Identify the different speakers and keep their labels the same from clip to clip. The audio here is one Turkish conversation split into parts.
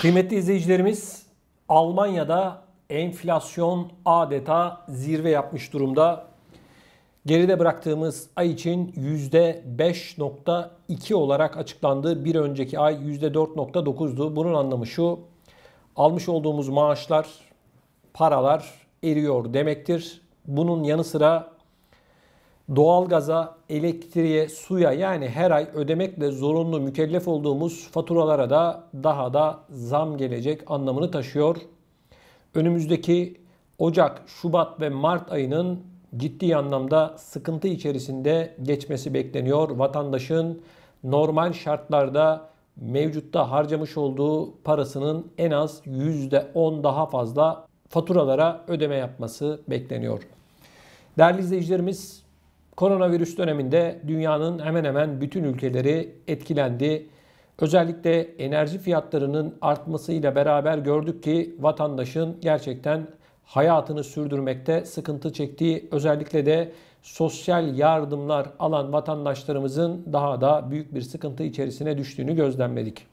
Speaker 1: Kıymetli izleyicilerimiz, Almanya'da enflasyon adeta zirve yapmış durumda. Geride bıraktığımız ay için %5,2 olarak açıklandı. Bir önceki ay %4,9'du. Bunun anlamı şu: almış olduğumuz maaşlar, paralar eriyor demektir. Bunun yanı sıra doğalgaza, elektriğe, suya, yani her ay ödemekle zorunlu mükellef olduğumuz faturalara da daha da zam gelecek anlamını taşıyor. Önümüzdeki Ocak, Şubat ve Mart ayının ciddi anlamda sıkıntı içerisinde geçmesi bekleniyor. Vatandaşın normal şartlarda mevcutta harcamış olduğu parasının en az %10 daha fazla faturalara ödeme yapması bekleniyor. Değerli izleyicilerimiz, koronavirüs döneminde dünyanın hemen hemen bütün ülkeleri etkilendi. Özellikle enerji fiyatlarının artmasıyla beraber gördük ki vatandaşın gerçekten hayatını sürdürmekte sıkıntı çektiği, özellikle de sosyal yardımlar alan vatandaşlarımızın daha da büyük bir sıkıntı içerisine düştüğünü gözlemledik.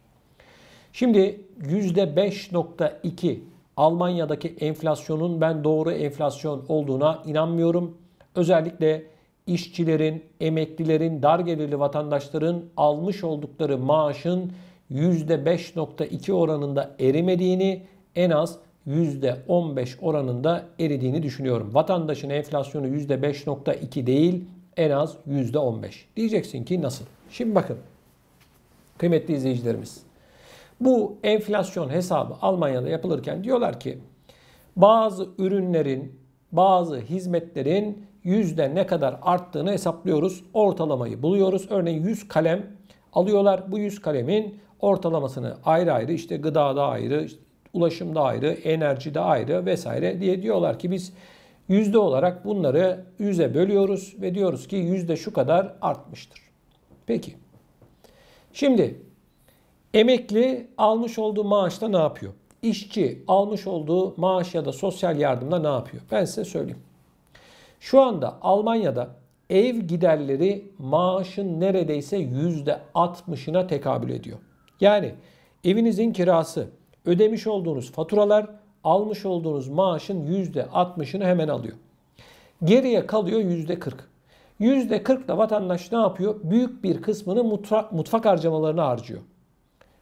Speaker 1: Şimdi %5,2 Almanya'daki enflasyonun ben doğru enflasyon olduğuna inanmıyorum. Özellikle işçilerin, emeklilerin, dar gelirli vatandaşların almış oldukları maaşın %5,2 oranında erimediğini, en az %15 oranında eridiğini düşünüyorum. Vatandaşın enflasyonu %5,2 değil, en az %15. Diyeceksin ki nasıl? Şimdi bakın kıymetli izleyicilerimiz. Bu enflasyon hesabı Almanya'da yapılırken diyorlar ki bazı ürünlerin, bazı hizmetlerin yüzde ne kadar arttığını hesaplıyoruz. Ortalamayı buluyoruz. Örneğin 100 kalem alıyorlar. Bu 100 kalemin ortalamasını ayrı ayrı, işte gıdada ayrı, işte ulaşımda ayrı, enerjide ayrı vesaire diye diyorlar ki biz yüzde olarak bunları 100'e bölüyoruz ve diyoruz ki yüzde şu kadar artmıştır. Peki. Şimdi emekli almış olduğu maaşla ne yapıyor? İşçi almış olduğu maaş ya da sosyal yardımla ne yapıyor? Ben size söyleyeyim. Şu anda Almanya'da ev giderleri maaşın neredeyse %60'ına tekabül ediyor. Yani evinizin kirası, ödemiş olduğunuz faturalar, almış olduğunuz maaşın %60'ını hemen alıyor. Geriye kalıyor %40. %40'da vatandaş ne yapıyor? Büyük bir kısmını mutfak harcamalarına harcıyor.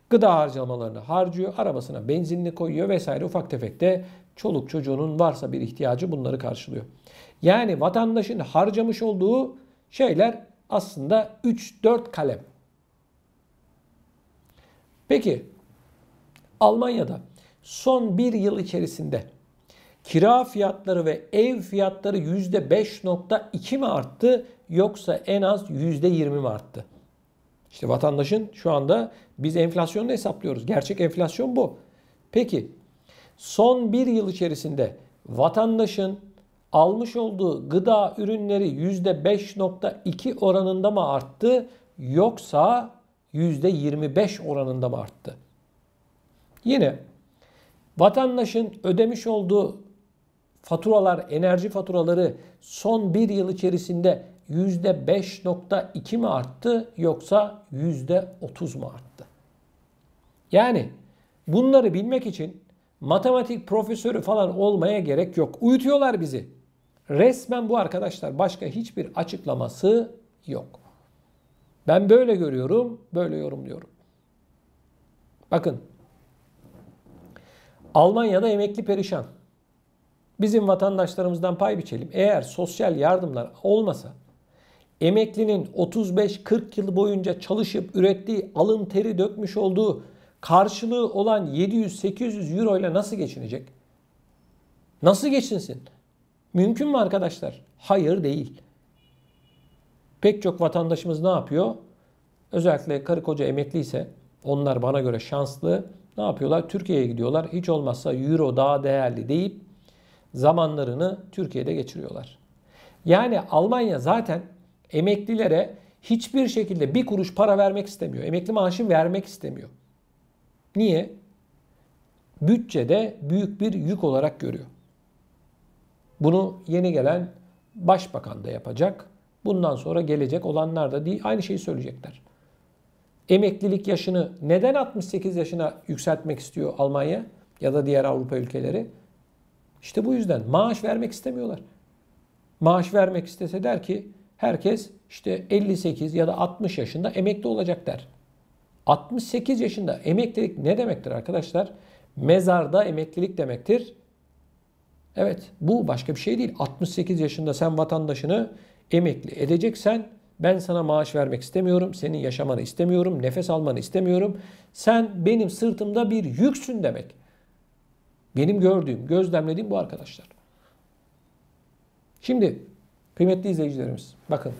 Speaker 1: Gıda harcamalarını harcıyor, arabasına benzinini koyuyor vesaire, ufak tefek de çoluk çocuğunun varsa bir ihtiyacı bunları karşılıyor. Yani vatandaşın harcamış olduğu şeyler aslında 3-4 kalem. Peki Almanya'da son bir yıl içerisinde kira fiyatları ve ev fiyatları %5,2 mi arttı yoksa en az %20 mi arttı? İşte vatandaşın şu anda biz enflasyonu hesaplıyoruz. Gerçek enflasyon bu. Peki son bir yıl içerisinde vatandaşın almış olduğu gıda ürünleri %5,2 oranında mı arttı yoksa %25 oranında mı arttı? Yine vatandaşın ödemiş olduğu faturalar, enerji faturaları son bir yıl içerisinde %5,2 mi arttı yoksa %30 mu arttı? Yani bunları bilmek için matematik profesörü falan olmaya gerek yok. Uyutuyorlar bizi. Resmen bu arkadaşlar, başka hiçbir açıklaması yok. Ben böyle görüyorum, böyle yorumluyorum. Bakın, Almanya'da emekli perişan. Bizim vatandaşlarımızdan pay biçelim. Eğer sosyal yardımlar olmasa, emeklinin 35-40 yıl boyunca çalışıp ürettiği, alın teri dökmüş olduğu karşılığı olan 700-800 euro ile nasıl geçinecek? Nasıl geçinsin? Mümkün mü arkadaşlar? Hayır, değil. Pek çok vatandaşımız ne yapıyor? Özellikle karı koca emekliyse, onlar bana göre şanslı. Ne yapıyorlar? Türkiye'ye gidiyorlar. Hiç olmazsa euro daha değerli deyip zamanlarını Türkiye'de geçiriyorlar. Yani Almanya zaten emeklilere hiçbir şekilde bir kuruş para vermek istemiyor. Emekli maaşı vermek istemiyor. Niye? Bütçede büyük bir yük olarak görüyor. Bunu yeni gelen başbakan da yapacak. Bundan sonra gelecek olanlar da aynı şeyi söyleyecekler. Emeklilik yaşını neden 68 yaşına yükseltmek istiyor Almanya ya da diğer Avrupa ülkeleri? İşte bu yüzden maaş vermek istemiyorlar. Maaş vermek istese der ki herkes işte 58 ya da 60 yaşında emekli olacak der. 68 yaşında emeklilik ne demektir arkadaşlar? Mezarda emeklilik demektir. Evet, bu başka bir şey değil. 68 yaşında sen vatandaşını emekli edeceksen ben sana maaş vermek istemiyorum, senin yaşamanı istemiyorum, nefes almanı istemiyorum. Sen benim sırtımda bir yüksün demek. Benim gördüğüm, gözlemlediğim bu arkadaşlar. Şimdi kıymetli izleyicilerimiz bakın.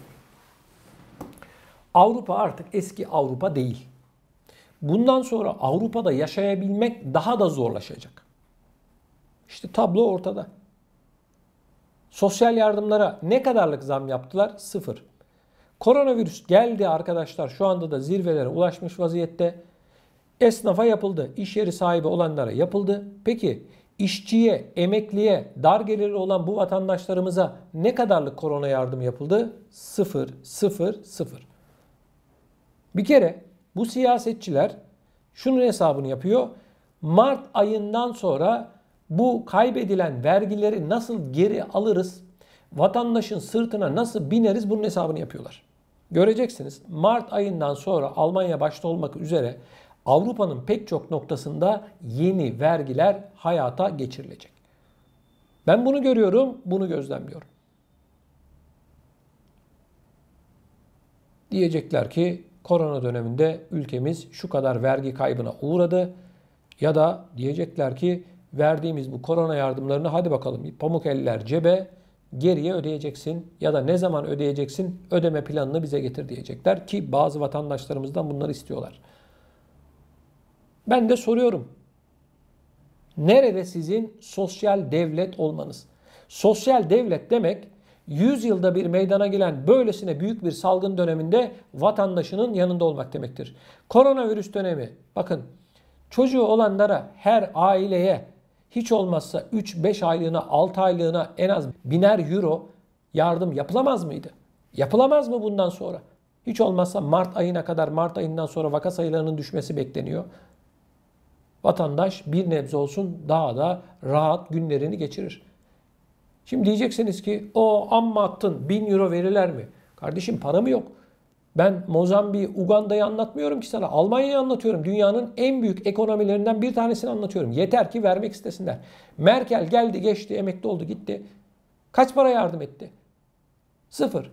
Speaker 1: Avrupa artık eski Avrupa değil. Bundan sonra Avrupa'da yaşayabilmek daha da zorlaşacak. İşte tablo ortada. Sosyal yardımlara ne kadarlık zam yaptılar? 0. Koronavirüs geldi arkadaşlar, şu anda da zirvelere ulaşmış vaziyette. Esnafa yapıldı, iş yeri sahibi olanlara yapıldı. Peki işçiye, emekliye, dar gelirli olan bu vatandaşlarımıza ne kadarlık korona yardım yapıldı? 0, 0, 0. Bir kere bu siyasetçiler şunun hesabını yapıyor. Mart ayından sonra bu kaybedilen vergileri nasıl geri alırız? Vatandaşın sırtına nasıl bineriz? Bunun hesabını yapıyorlar. Göreceksiniz Mart ayından sonra Almanya başta olmak üzere Avrupa'nın pek çok noktasında yeni vergiler hayata geçirilecek. Ben bunu görüyorum, bunu gözlemliyorum. Diyecekler ki korona döneminde ülkemiz şu kadar vergi kaybına uğradı. Ya da diyecekler ki verdiğimiz bu korona yardımlarını hadi bakalım pamuk eller cebe, geriye ödeyeceksin ya da ne zaman ödeyeceksin, ödeme planını bize getir diyecekler ki bazı vatandaşlarımızdan bunları istiyorlar. Ben de soruyorum. Nerede sizin sosyal devlet olmanız? Sosyal devlet demek 100 yılda bir meydana gelen böylesine büyük bir salgın döneminde vatandaşının yanında olmak demektir. Koronavirüs dönemi bakın çocuğu olanlara her aileye hiç olmazsa 3-5 aylığına 6 aylığına en az 1000'er euro yardım yapılamaz mıydı? Yapılamaz mı bundan sonra? Hiç olmazsa Mart ayına kadar, Mart ayından sonra vaka sayılarının düşmesi bekleniyor. Vatandaş bir nebze olsun daha da rahat günlerini geçirir. Şimdi diyeceksiniz ki o amma attın 1000 euro verirler mi? Kardeşim para mı yok? Ben Mozambik, Uganda'yı anlatmıyorum ki sana. Almanya'yı anlatıyorum. Dünyanın en büyük ekonomilerinden bir tanesini anlatıyorum. Yeter ki vermek istesinler. Merkel geldi geçti emekli oldu gitti. Kaç para yardım etti? 0.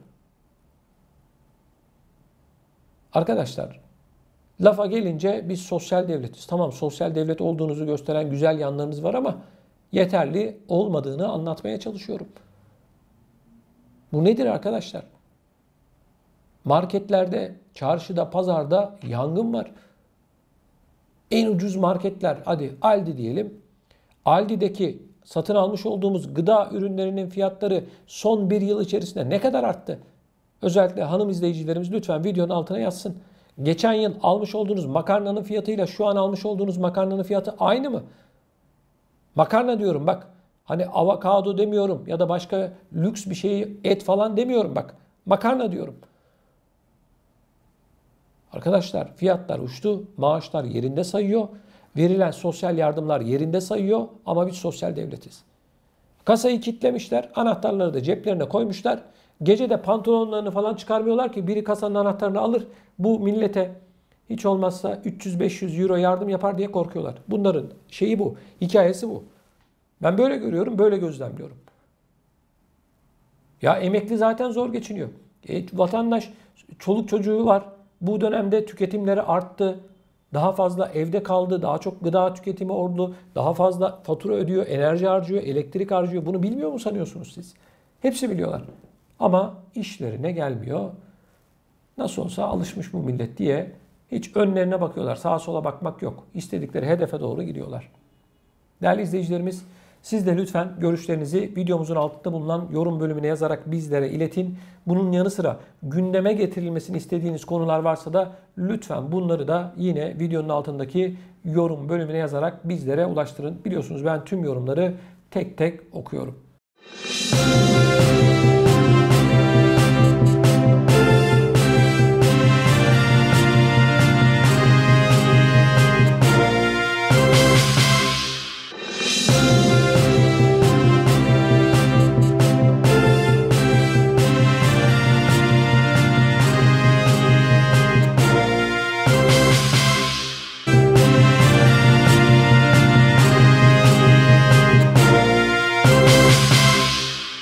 Speaker 1: Arkadaşlar lafa gelince biz sosyal devletiz. Tamam sosyal devlet olduğunuzu gösteren güzel yanlarınız var ama yeterli olmadığını anlatmaya çalışıyorum. Bu nedir arkadaşlar? Marketlerde, çarşıda, pazarda yangın var. En ucuz marketler, hadi Aldi diyelim. Aldi'deki satın almış olduğumuz gıda ürünlerinin fiyatları son bir yıl içerisinde ne kadar arttı? Özellikle hanım izleyicilerimiz lütfen videonun altına yazsın. Geçen yıl almış olduğunuz makarnanın fiyatıyla şu an almış olduğunuz makarnanın fiyatı aynı mı? Makarna diyorum bak. Hani avokado demiyorum ya da başka lüks bir şeyi et falan demiyorum bak. Makarna diyorum. Arkadaşlar fiyatlar uçtu, maaşlar yerinde sayıyor, verilen sosyal yardımlar yerinde sayıyor ama biz sosyal devletiz. Kasayı kilitlemişler, anahtarları da ceplerine koymuşlar. Gece de pantolonlarını falan çıkarmıyorlar ki biri kasanın anahtarını alır. Bu millete hiç olmazsa 300-500 euro yardım yapar diye korkuyorlar. Bunların şeyi bu, hikayesi bu. Ben böyle görüyorum, böyle gözlemliyorum. Ya emekli zaten zor geçiniyor. Vatandaş çoluk çocuğu var. Bu dönemde tüketimleri arttı. Daha fazla evde kaldı. Daha çok gıda tüketimi oldu. Daha fazla fatura ödüyor, enerji harcıyor, elektrik harcıyor. Bunu bilmiyor mu sanıyorsunuz siz? Hepsi biliyorlar. Ama işlerine gelmiyor. Nasıl olsa alışmış bu millet diye hiç önlerine bakıyorlar. Sağa sola bakmak yok. İstedikleri hedefe doğru gidiyorlar. Değerli izleyicilerimiz, siz de lütfen görüşlerinizi videomuzun altında bulunan yorum bölümüne yazarak bizlere iletin. Bunun yanı sıra gündeme getirilmesini istediğiniz konular varsa da lütfen bunları da yine videonun altındaki yorum bölümüne yazarak bizlere ulaştırın. Biliyorsunuz ben tüm yorumları tek tek okuyorum.